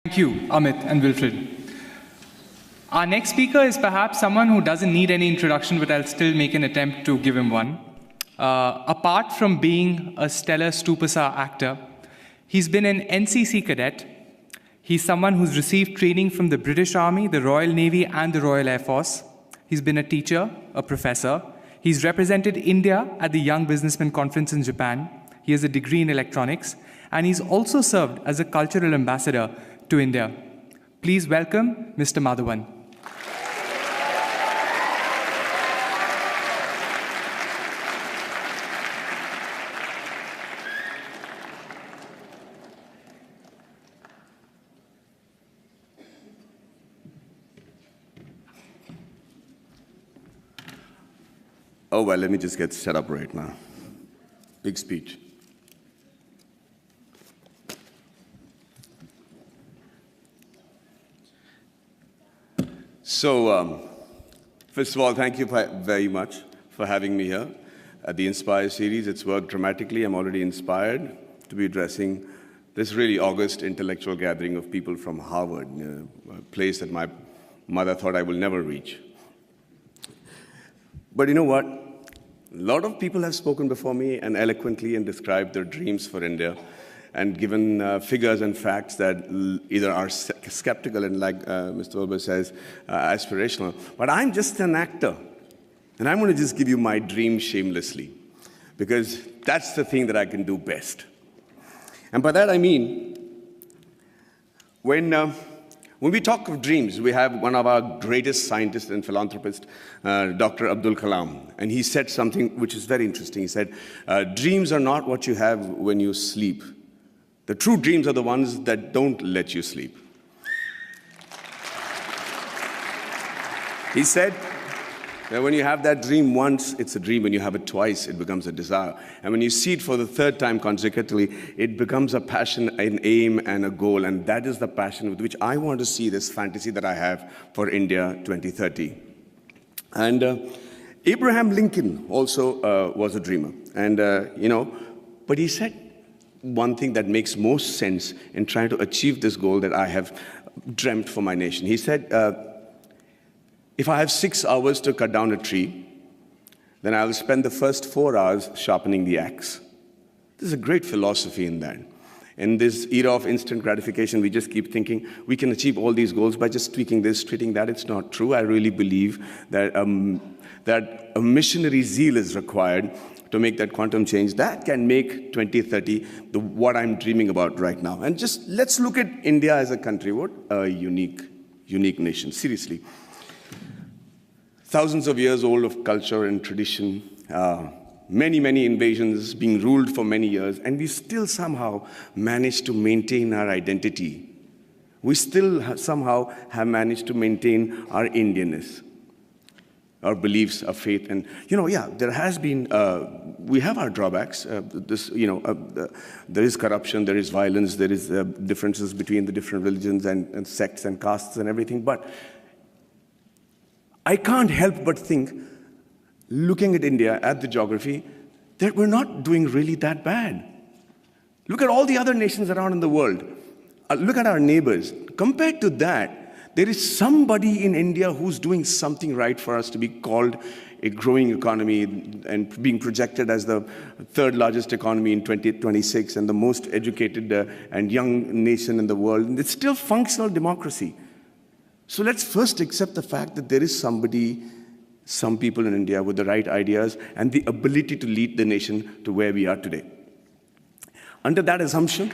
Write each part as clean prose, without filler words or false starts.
Thank you, Amit and Wilfred. Our next speaker is perhaps someone who doesn't need any introduction, but I'll still make an attempt to give him one. Apart from being a stellar Stupasa actor, he's been an NCC cadet. He's someone who's received training from the British Army, the Royal Navy, and the Royal Air Force. He's been a teacher, a professor. He's represented India at the Young Businessman Conference in Japan. He has a degree in electronics, and he's also served as a cultural ambassador to India. Please welcome Mr. Madhavan. Oh, well, let me just get set up right now. Big speech. So, first of all, thank you very much for having me here at the Inspire series. It's worked dramatically. I'm already inspired to be addressing this really august intellectual gathering of people from Harvard, a place that my mother thought I will never reach. But you know what? A lot of people have spoken before me and eloquently and described their dreams for India and given figures and facts that either are skeptical and, like Mr. Wilbur says, aspirational. But I'm just an actor, and I'm going to just give you my dream shamelessly, because that's the thing that I can do best. And by that I mean, when we talk of dreams, we have one of our greatest scientists and philanthropists, Dr. Abdul Kalam, and he said something which is very interesting. He said, dreams are not what you have when you sleep. The true dreams are the ones that don't let you sleep. He said that when you have that dream once, it's a dream. When you have it twice, it becomes a desire. And when you see it for the third time consecutively, it becomes a passion, an aim, and a goal. And that is the passion with which I want to see this fantasy that I have for India 2030. And Abraham Lincoln also was a dreamer. And, but he said one thing that makes most sense in trying to achieve this goal that I have dreamt for my nation. He said, if I have 6 hours to cut down a tree, then I'll spend the first 4 hours sharpening the axe. There's a great philosophy in that. In this era of instant gratification, we just keep thinking we can achieve all these goals by just tweaking this, tweaking that. It's not true. I really believe that, that a missionary zeal is required to make that quantum change that can make 2030 what I'm dreaming about right now. And just let's look at India as a country. What a unique nation, seriously. Thousands of years old of culture and tradition, many invasions, being ruled for many years, and we still somehow managed to maintain our identity. We still somehow have managed to maintain our Indianness, our beliefs, our faith. And, there has been, we have our drawbacks. There is corruption, there is violence, there is differences between the different religions and sects and castes and everything. But I can't help but think, looking at India, at the geography, that we're not doing really that bad. Look at all the other nations around in the world. Look at our neighbors. Compared to that, there is somebody in India who's doing something right for us to be called a growing economy and being projected as the third largest economy in 2026 and the most educated and young nation in the world. And it's still functional democracy. So let's first accept the fact that there is some people in India with the right ideas and the ability to lead the nation to where we are today. Under that assumption,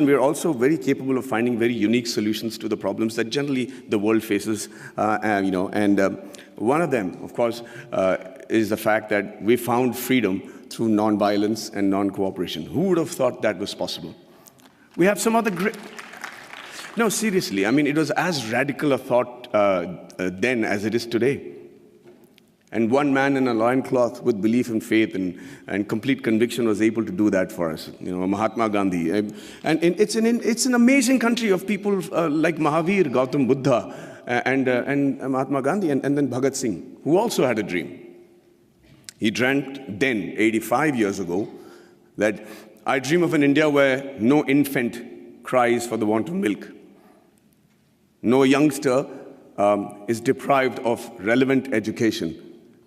we are also very capable of finding very unique solutions to the problems that generally the world faces. One of them, of course, is the fact that we found freedom through non-violence and non-cooperation. Who would have thought that was possible? We have some other great... No, seriously, I mean, it was as radical a thought then as it is today. And one man in a loincloth with belief and faith and complete conviction was able to do that for us, Mahatma Gandhi. And it's an amazing country of people like Mahavir, Gautam Buddha, and Mahatma Gandhi, and then Bhagat Singh, who also had a dream. He dreamt then, 85 years ago, that I dream of an India where no infant cries for the want of milk. No youngster is deprived of relevant education,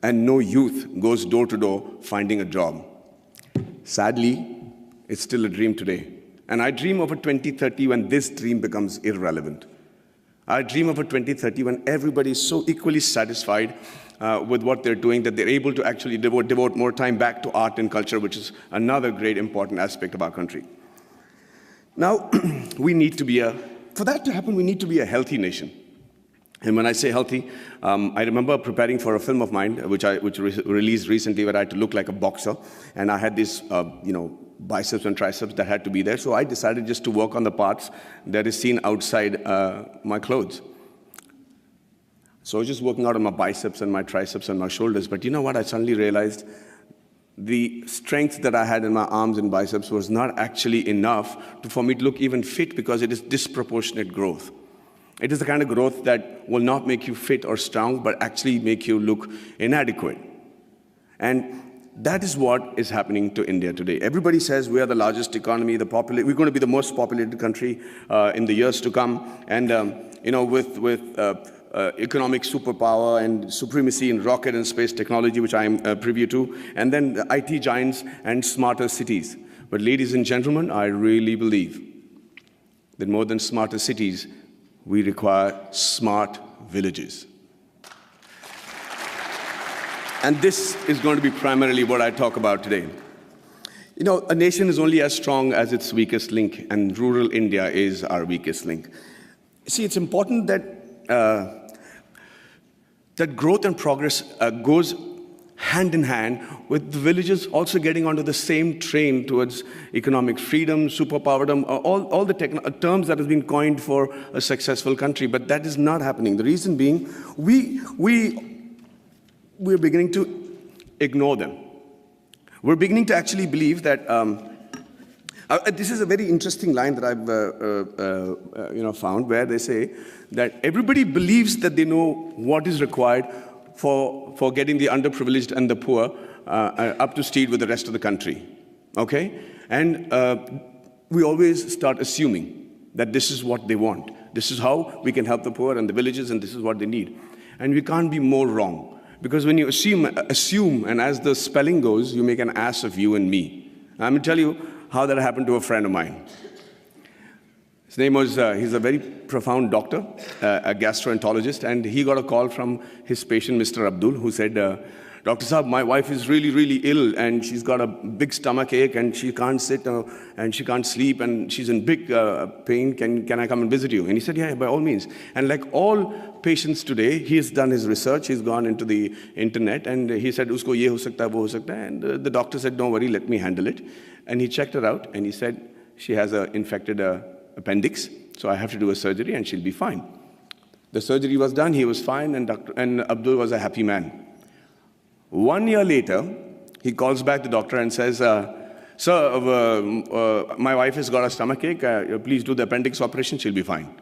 and no youth goes door to door finding a job. Sadly, it's still a dream today. And I dream of a 2030 when this dream becomes irrelevant. I dream of a 2030 when everybody is so equally satisfied with what they're doing that they're able to actually devote more time back to art and culture, which is another great important aspect of our country. Now, for that to happen, we need to be a healthy nation. And when I say healthy, I remember preparing for a film of mine, which released recently, where I had to look like a boxer, and I had these, biceps and triceps that had to be there. So I decided just to work on the parts that is seen outside my clothes. So I was just working out on my biceps and my triceps and my shoulders. But you know what? I suddenly realized the strength that I had in my arms and biceps was not actually enough for me to look even fit, because it is disproportionate growth. It is the kind of growth that will not make you fit or strong, but actually make you look inadequate. And that is what is happening to India today. Everybody says we are the largest economy, we're going to be the most populated country in the years to come. And with economic superpower and supremacy in rocket and space technology, which I am privy to, and then the IT giants and smarter cities. But ladies and gentlemen, I really believe that more than smarter cities, we require smart villages. And this is going to be primarily what I talk about today. You know, a nation is only as strong as its weakest link, and rural India is our weakest link. See, it's important that that growth and progress goes hand in hand with the villages also getting onto the same train towards economic freedom, superpowerdom, all the terms that have been coined for a successful country. But that is not happening. The reason being, we're beginning to ignore them. We're beginning to actually believe that this is a very interesting line that I've found, where they say that everybody believes that they know what is required for getting the underprivileged and the poor up to speed with the rest of the country. Okay? And we always start assuming that this is what they want. This is how we can help the poor and the villages, and this is what they need. And we can't be more wrong. Because when you assume, and as the spelling goes, you make an ass of you and me. I'm going to tell you how that happened to a friend of mine. His name was, he's a very profound doctor, a gastroenterologist, and he got a call from his patient, Mr. Abdul, who said, Dr. Saab, my wife is really, really ill, and she's got a big stomach ache, and she can't sit, and she can't sleep, and she's in big pain. Can I come and visit you? And he said, yeah, by all means. And like all patients today, he has done his research, he's gone into the internet, and he said, usko ye ho sakta hai, wo ho sakta hai. And the doctor said, don't worry, let me handle it. And he checked her out, and he said, she has an infected appendix, so I have to do a surgery, and she'll be fine. The surgery was done, he was fine, and Abdul was a happy man. 1 year later, he calls back the doctor and says, sir, my wife has got a stomachache, please do the appendix operation, she'll be fine.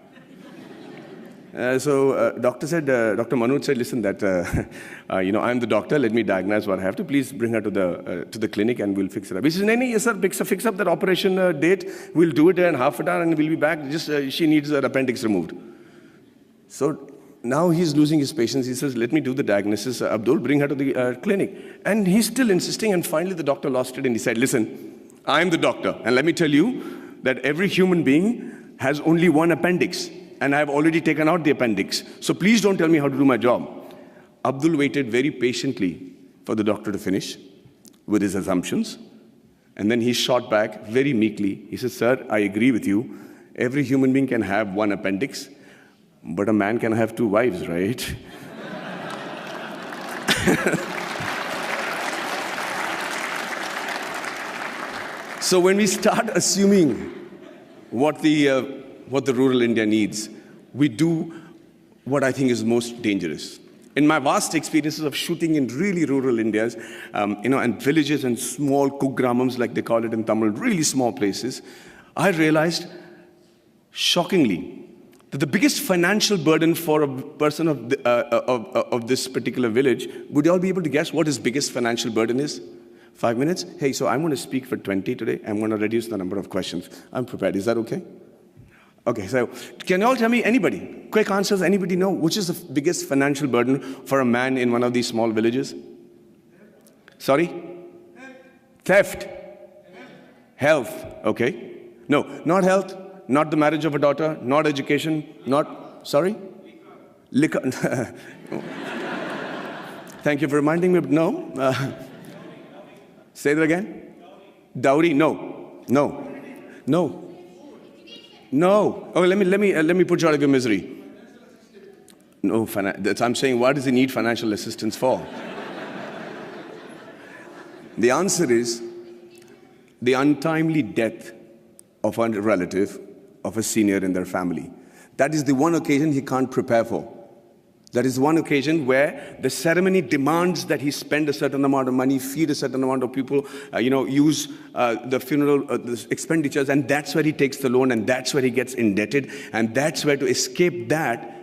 Dr. Manoj said, listen, I'm the doctor, let me diagnose what I have to, please bring her to the clinic and we'll fix it up. He says, yes sir, fix up that operation date, we'll do it in half an hour and we'll be back, she needs her appendix removed. So now he's losing his patience. He says, let me do the diagnosis. Abdul, bring her to the clinic. And he's still insisting, and finally the doctor lost it and he said, listen, I'm the doctor, and let me tell you that every human being has only one appendix, and I've already taken out the appendix. So please don't tell me how to do my job. Abdul waited very patiently for the doctor to finish with his assumptions, and then he shot back very meekly. He said, sir, I agree with you. Every human being can have one appendix, but a man can have two wives, right? So when we start assuming what the rural India needs, we do what I think is most dangerous. In my vast experiences of shooting in really rural Indias, and villages and small kugramams, like they call it in Tamil, really small places, I realized, shockingly, that the biggest financial burden for a person of this particular village, would you all be able to guess what his biggest financial burden is? 5 minutes? Hey, so I'm going to speak for 20 today. I'm going to reduce the number of questions. I'm prepared. Is that okay? Okay, so can you all tell me, anybody, quick answers, anybody know which is the biggest financial burden for a man in one of these small villages? Sorry? Theft. Health. Okay. No, not health, not the marriage of a daughter, not education, not, sorry? Liquor. Thank you for reminding me. No. Say that again. Dowry. No. No. No. No. Oh, let me put you out of your misery. No, I'm saying, what does he need financial assistance for? The answer is the untimely death of a relative, of a senior in their family. That is the one occasion he can't prepare for. That is one occasion where the ceremony demands that he spend a certain amount of money, feed a certain amount of people, use the funeral the expenditures, and that's where he takes the loan, and that's where he gets indebted, and that's where, to escape that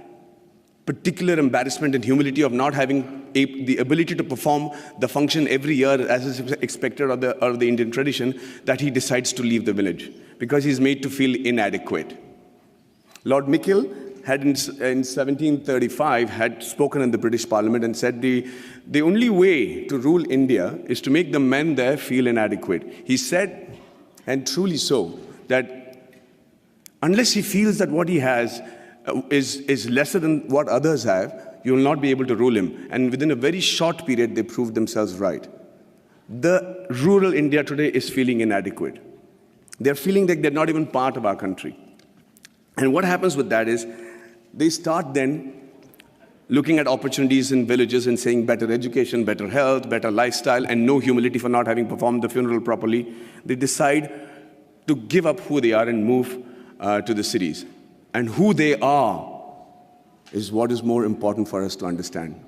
particular embarrassment and humility of not having the ability to perform the function every year as is expected of the Indian tradition, that he decides to leave the village because he's made to feel inadequate. Lord Mickle had in 1735 had spoken in the British Parliament and said the only way to rule India is to make the men there feel inadequate. He said, and truly so, that unless he feels that what he has is lesser than what others have, you will not be able to rule him. And within a very short period, they proved themselves right. The rural India today is feeling inadequate. They're feeling like they're not even part of our country. And what happens with that is, they start then looking at opportunities in villages and saying better education, better health, better lifestyle, and no humility for not having performed the funeral properly. They decide to give up who they are and move to the cities. And who they are is what is more important for us to understand.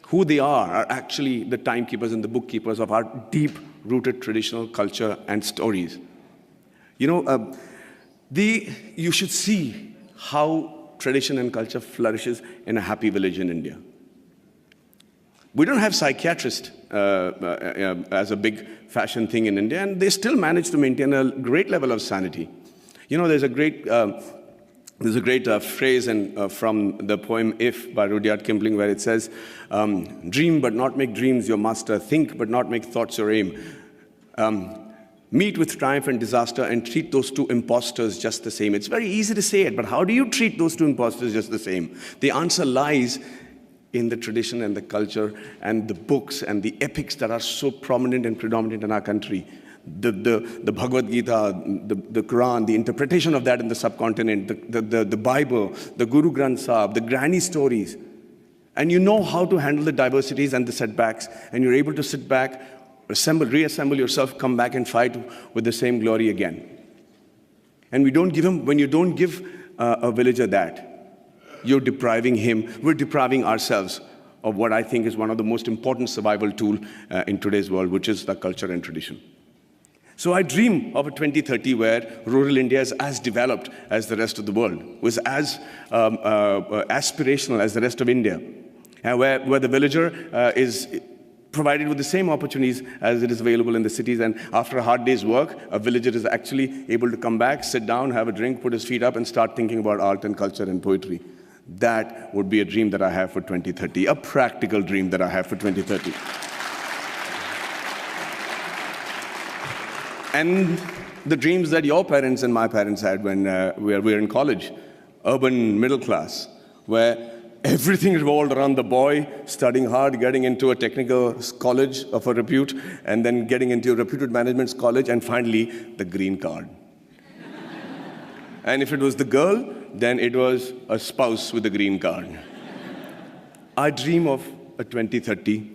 Who they are actually the timekeepers and the bookkeepers of our deep-rooted traditional culture and stories. You should see how tradition and culture flourishes in a happy village in India. We don't have psychiatrists as a big fashion thing in India, and they still manage to maintain a great level of sanity. There's a great phrase from the poem If by Rudyard Kipling, where it says, dream but not make dreams your master, think but not make thoughts your aim. Meet with triumph and disaster and treat those two impostors just the same. It's very easy to say it, but how do you treat those two impostors just the same? The answer lies in the tradition and the culture and the books and the epics that are so prominent and predominant in our country. The Bhagavad Gita, the Quran, the interpretation of that in the subcontinent, the Bible, the Guru Granth Sahib, the granny stories. And you know how to handle the diversities and the setbacks, and you're able to sit back, reassemble yourself, come back and fight with the same glory again. And when you don't give a villager that, you're depriving him, we're depriving ourselves of what I think is one of the most important survival tools in today's world, which is the culture and tradition. So I dream of a 2030 where rural India is as developed as the rest of the world, was as aspirational as the rest of India, and where the villager is provided with the same opportunities as it is available in the cities. And after a hard day's work, a villager is actually able to come back, sit down, have a drink, put his feet up, and start thinking about art and culture and poetry. That would be a dream that I have for 2030, a practical dream that I have for 2030. And the dreams that your parents and my parents had when we were in college, urban middle class, where everything revolved around the boy studying hard, getting into a technical college of a repute, and then getting into a reputed management college, and finally, the green card. And if it was the girl, then it was a spouse with a green card. I dream of a 2030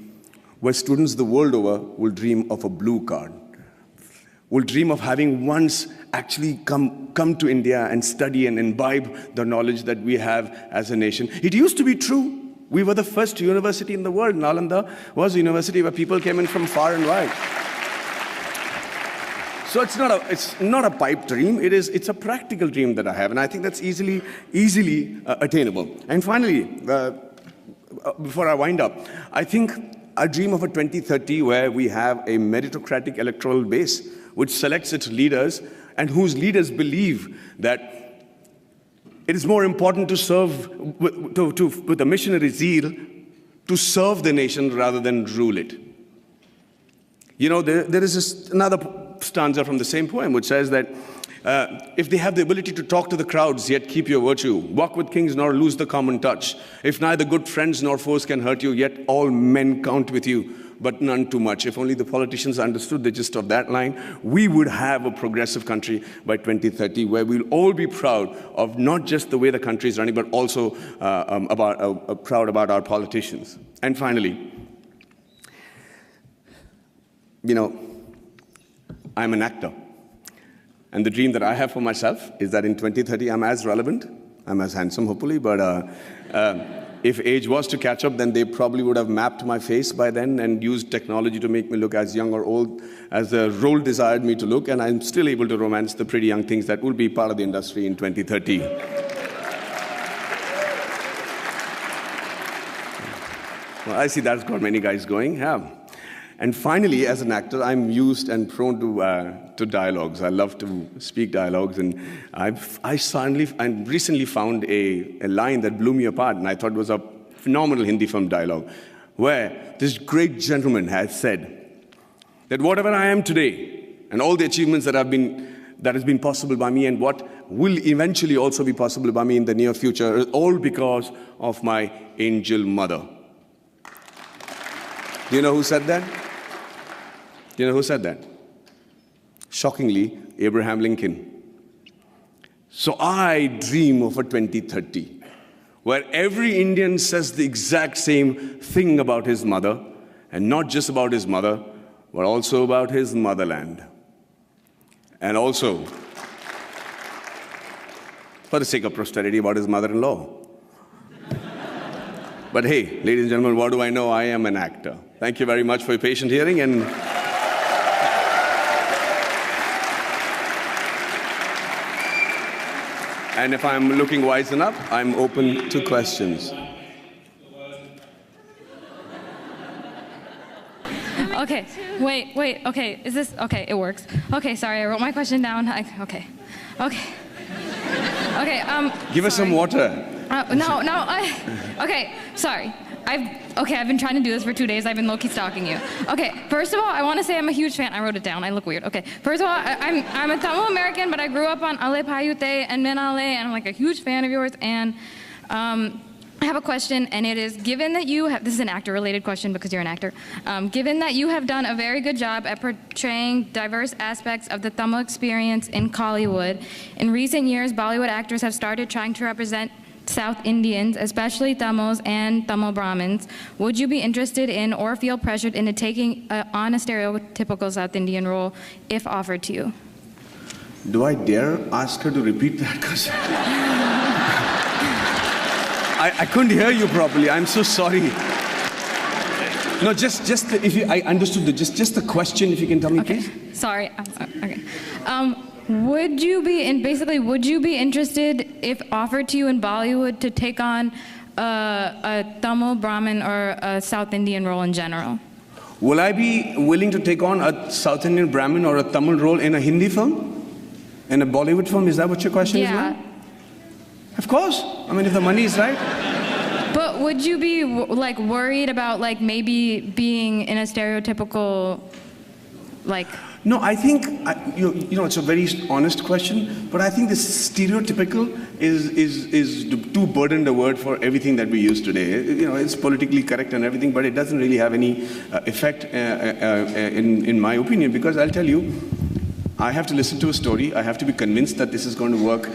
where students the world over will dream of a blue card, will dream of having once actually come to India and study and imbibe the knowledge that we have as a nation. It used to be true. We were the first university in the world. Nalanda was a university where people came in from far and wide. So it's not a pipe dream. It's a practical dream that I have, and I think that's easily attainable. And finally, before I wind up, I think I dream of a 2030 where we have a meritocratic electoral base which selects its leaders and whose leaders believe that it is more important to serve with a missionary zeal to serve the nation rather than rule it. You know, there is another stanza from the same poem which says that if they have the ability to talk to the crowds, yet keep your virtue, walk with kings nor lose the common touch, if neither good friends nor foes can hurt you, yet all men count with you, but none too much. If only the politicians understood the gist of that line, we would have a progressive country by 2030 where we'll all be proud of not just the way the country is running, but also proud about our politicians. And finally, you know, I'm an actor. And the dream that I have for myself is that in 2030, I'm as relevant, I'm as handsome, hopefully, but if age was to catch up, then they probably would have mapped my face by then and used technology to make me look as young or old as the role desired me to look, and I'm still able to romance the pretty young things that will be part of the industry in 2030. Well, I see that's got many guys going, yeah. And finally, as an actor, I'm used and prone to dialogues. I love to speak dialogues, and I recently found a line that blew me apart, and I thought was a phenomenal Hindi film dialogue, where this great gentleman has said that whatever I am today, and all the achievements that has been possible by me, and what will eventually also be possible by me in the near future, is all because of my angel mother. Do you know who said that? Do you know who said that? Shockingly, Abraham Lincoln. So I dream of a 2030 where every Indian says the exact same thing about his mother, and not just about his mother, but also about his motherland. And also, for the sake of posterity, about his mother-in-law. But hey, ladies and gentlemen, what do I know? I am an actor. Thank you very much for your patient hearing, and if I'm looking wise enough, I'm open to questions. Okay, wait, okay, is this, okay, it works. Okay, sorry, I wrote my question down. Okay. Give us some water. Okay, sorry. I've been trying to do this for 2 days. I've been low-key stalking you. Okay, first of all, I want to say I'm a huge fan. I wrote it down. I look weird. Okay, first of all, I'm a Tamil American, but I grew up on Ale Payute and Menale, and I'm like a huge fan of yours. And I have a question, and it is, given that you have, this is an actor-related question because you're an actor, given that you have done a very good job at portraying diverse aspects of the Tamil experience in Kollywood, in recent years, Bollywood actors have started trying to represent South Indians, especially Tamils and Tamil Brahmins. Would you be interested in or feel pressured into taking on a stereotypical South Indian role if offered to you? Do I dare ask her to repeat that? Because I couldn't hear you properly. I'm so sorry. No, I understood just the question, if you can tell me, okay. Please. Sorry. Okay. Would you be interested, if offered to you in Bollywood, to take on a Tamil Brahmin or a South Indian role in general? Will I be willing to take on a South Indian Brahmin or a Tamil role in a Hindi film? In a Bollywood film? Is that what your question is, ma'am? Of course. I mean, if the money is right. But would you be like worried about like maybe being in a stereotypical, like? No, I think, you know, it's a very honest question, but I think this stereotypical is too burdened a word for everything that we use today. You know, it's politically correct and everything, but it doesn't really have any effect in my opinion, because I'll tell you, I have to listen to a story, I have to be convinced that this is going to work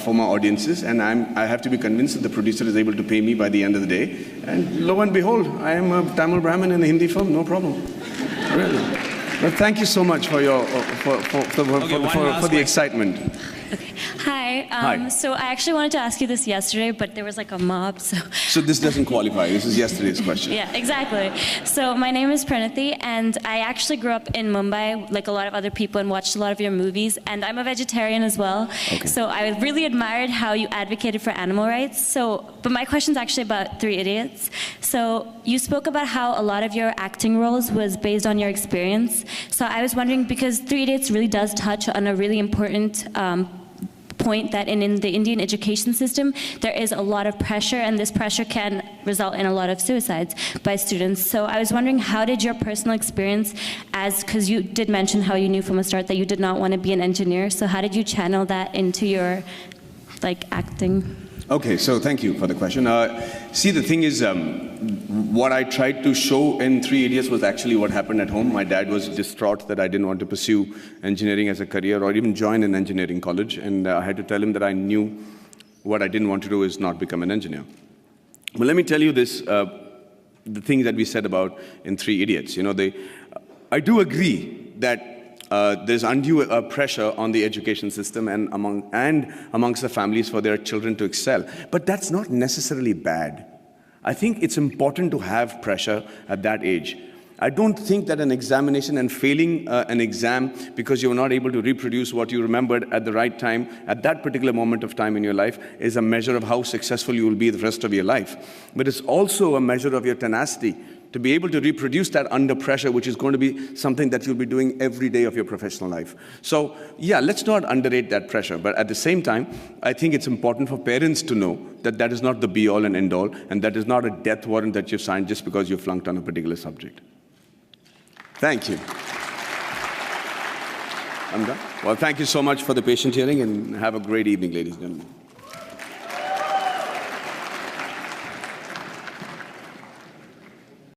for my audiences, and I have to be convinced that the producer is able to pay me by the end of the day, and lo and behold, I am a Tamil Brahmin in a Hindi film, no problem. Really. Well, thank you so much for your for the excitement. Okay. Hi. Hi. So I actually wanted to ask you this yesterday, but there was like a mob, so. So this doesn't qualify. This is yesterday's question. Yeah, exactly. So my name is Pranati, and I actually grew up in Mumbai, like a lot of other people, and watched a lot of your movies. And I'm a vegetarian as well. Okay. So I really admired how you advocated for animal rights. But my question's actually about Three Idiots. So you spoke about how a lot of your acting roles was based on your experience. So I was wondering, because Three Idiots really does touch on a really important point that in the Indian education system, there is a lot of pressure, and this pressure can result in a lot of suicides by students. So I was wondering, how did your personal experience, because you did mention how you knew from the start that you did not want to be an engineer, so how did you channel that into your acting? Okay, so thank you for the question. See, the thing is, what I tried to show in Three Idiots was actually what happened at home. My dad was distraught that I didn't want to pursue engineering as a career or even join an engineering college, and I had to tell him that I knew what I didn't want to do is not become an engineer. But let me tell you this, the thing that we said about in Three Idiots. I do agree that there's undue pressure on the education system and amongst the families for their children to excel. But that's not necessarily bad. I think it's important to have pressure at that age. I don't think that an examination and failing an exam because you're not able to reproduce what you remembered at the right time, at that particular moment of time in your life, is a measure of how successful you will be the rest of your life. But it's also a measure of your tenacity to be able to reproduce that under pressure, which is going to be something that you'll be doing every day of your professional life. So, yeah, let's not underrate that pressure. But at the same time, I think it's important for parents to know that that is not the be-all and end-all, and that is not a death warrant that you've signed just because you flunked on a particular subject. Thank you. I'm done. Well, thank you so much for the patient hearing, and have a great evening, ladies and gentlemen.